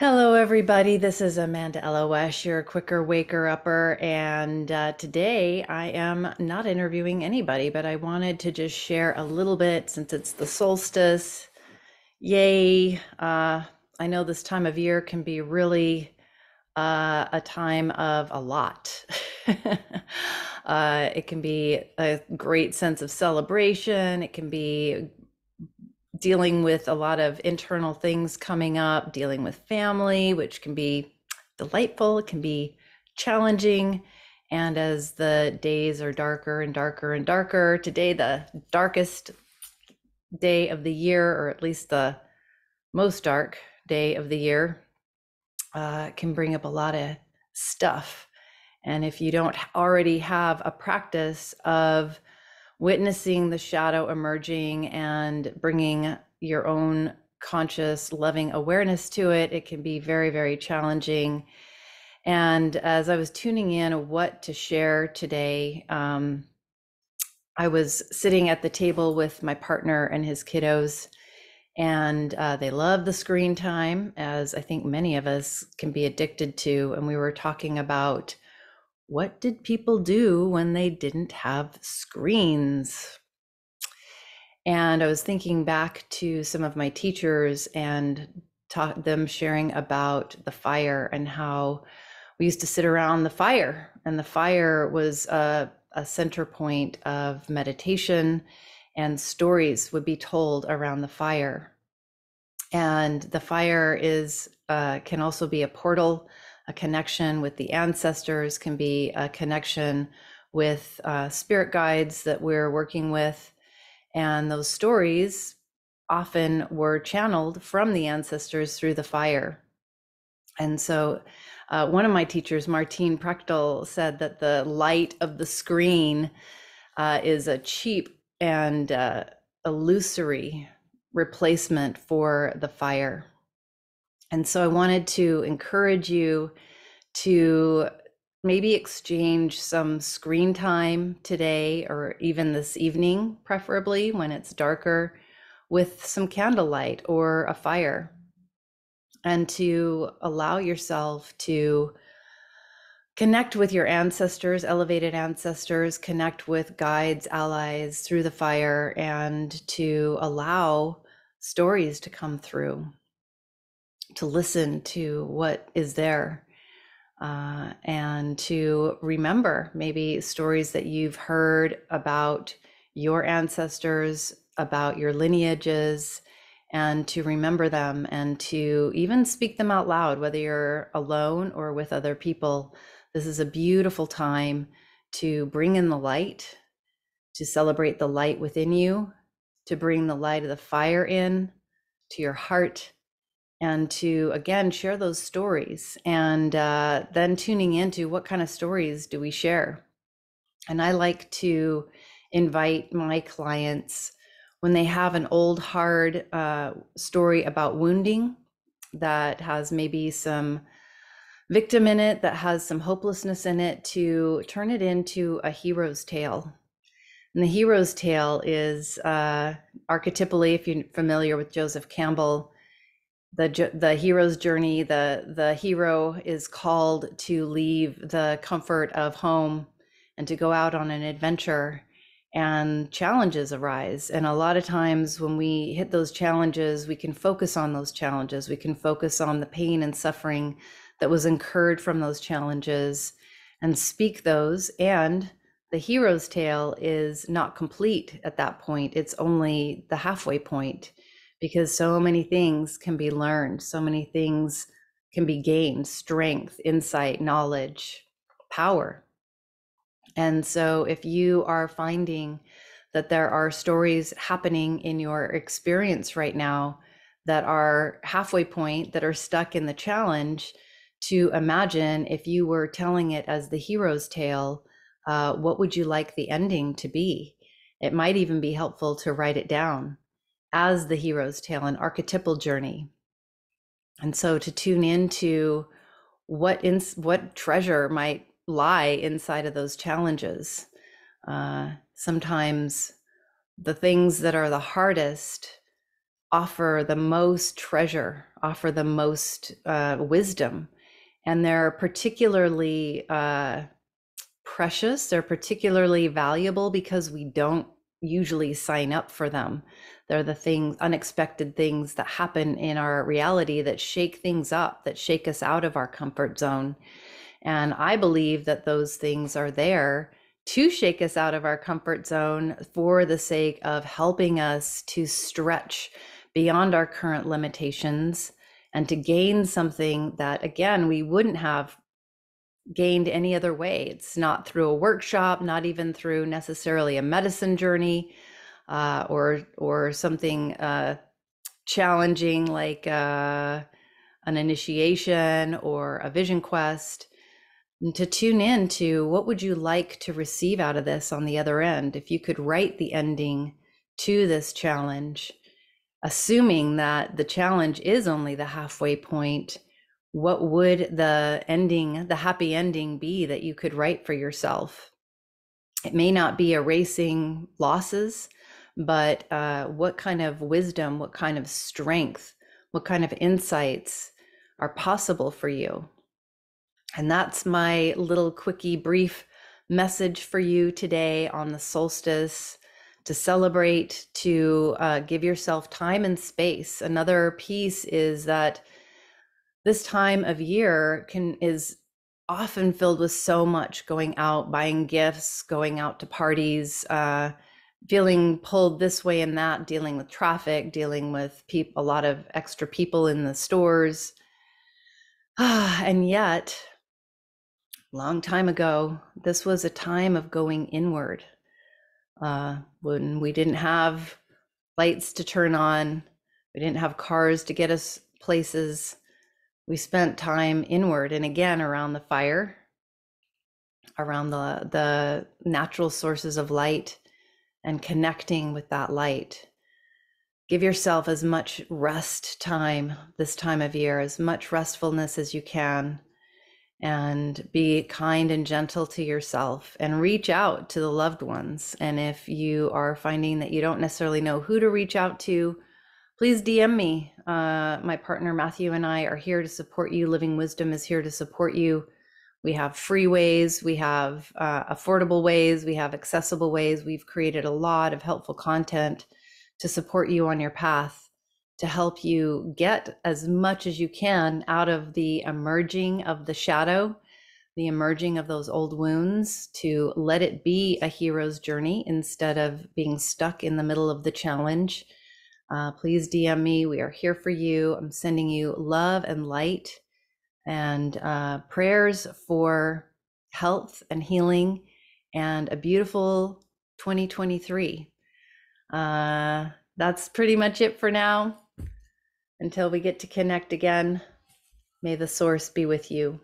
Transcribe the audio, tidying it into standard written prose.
Hello, everybody. This is Amanda LOS, your quicker waker upper. And today I am not interviewing anybody, but I wanted to just share a little bit since it's the solstice. Yay. I know this time of year can be really a time of a lot. It can be a great sense of celebration. It can be dealing with a lot of internal things coming up, dealing with family, which can be delightful, it can be challenging. And as the days are darker and darker and darker, today, the darkest day of the year, or at least the most dark day of the year, can bring up a lot of stuff. And if you don't already have a practice of witnessing the shadow emerging and bringing your own conscious, loving awareness to it, it can be very, very challenging. And as I was tuning in what to share today, I was sitting at the table with my partner and his kiddos, and they love the screen time, as I think many of us can be addicted to. And we were talking about what did people do when they didn't have screens? And I was thinking back to some of my teachers and them sharing about the fire and how we used to sit around the fire, and the fire was a center point of meditation, and stories would be told around the fire. And the fire is can also be a portal, a connection with the ancestors, can be a connection with spirit guides that we're working with. And those stories often were channeled from the ancestors through the fire. And so one of my teachers, Martine Prechtel, said that the light of the screen is a cheap and illusory replacement for the fire. And so I wanted to encourage you to maybe exchange some screen time today, or even this evening, preferably when it's darker, with some candlelight or a fire, and to allow yourself to connect with your ancestors, elevated ancestors, connect with guides, allies through the fire, and to allow stories to come through, to listen to what is there. And to remember maybe stories that you've heard about your ancestors, about your lineages, and to remember them and to even speak them out loud, whether you're alone or with other people. This is a beautiful time to bring in the light, to celebrate the light within you, to bring the light of the fire in to your heart, and to again share those stories, and then tuning into what kind of stories do we share. And I like to invite my clients, when they have an old hard story about wounding that has maybe some victim in it, that has some hopelessness in it, to turn it into a hero's tale. And the hero's tale is archetypally, if you're familiar with Joseph Campbell, the hero's journey. The hero is called to leave the comfort of home and to go out on an adventure, and challenges arise. And a lot of times when we hit those challenges, we can focus on those challenges. We can focus on the pain and suffering that was incurred from those challenges and speak those. And the hero's tale is not complete at that point. It's only the halfway point, because so many things can be learned, so many things can be gained: strength, insight, knowledge, power. And so if you are finding that there are stories happening in your experience right now that are halfway point, that are stuck in the challenge, to imagine if you were telling it as the hero's tale, what would you like the ending to be? It might even be helpful to write it down as the hero's tale, an archetypal journey. And so to tune into what treasure might lie inside of those challenges. Sometimes the things that are the hardest offer the most treasure, offer the most wisdom. And they're particularly precious, they're particularly valuable because we don't usually sign up for them. They're the things, unexpected things that happen in our reality that shake things up, that shake us out of our comfort zone. And I believe that those things are there to shake us out of our comfort zone for the sake of helping us to stretch beyond our current limitations and to gain something that, again, we wouldn't have gained any other way. It's not through a workshop, not even through necessarily a medicine journey, or something challenging like an initiation or a vision quest. And to tune in to what would you like to receive out of this on the other end? If you could write the ending to this challenge, assuming that the challenge is only the halfway point, what would the ending, the happy ending be that you could write for yourself? It may not be erasing losses, but what kind of wisdom, what kind of strength, what kind of insights are possible for you? And that's my little quickie brief message for you today on the solstice, to celebrate, to give yourself time and space. Another piece is that this time of year is often filled with so much going out, buying gifts, going out to parties, feeling pulled this way and that, dealing with traffic, dealing with a lot of extra people in the stores. And yet, long time ago, this was a time of going inward. When we didn't have lights to turn on, we didn't have cars to get us places. We spent time inward, and again around the fire, around the natural sources of light, and connecting with that light. Give yourself as much rest time this time of year, as much restfulness as you can, and be kind and gentle to yourself, and reach out to the loved ones. And if you are finding that you don't necessarily know who to reach out to, please DM me. My partner Matthew and I are here to support you. Living Wisdom is here to support you. We have free ways, we have affordable ways, we have accessible ways. We've created a lot of helpful content to support you on your path, to help you get as much as you can out of the emerging of the shadow, the emerging of those old wounds, to let it be a hero's journey instead of being stuck in the middle of the challenge. Please DM me. We are here for you. I'm sending you love and light and prayers for health and healing and a beautiful 2023. That's pretty much it for now. Until we get to connect again, may the source be with you.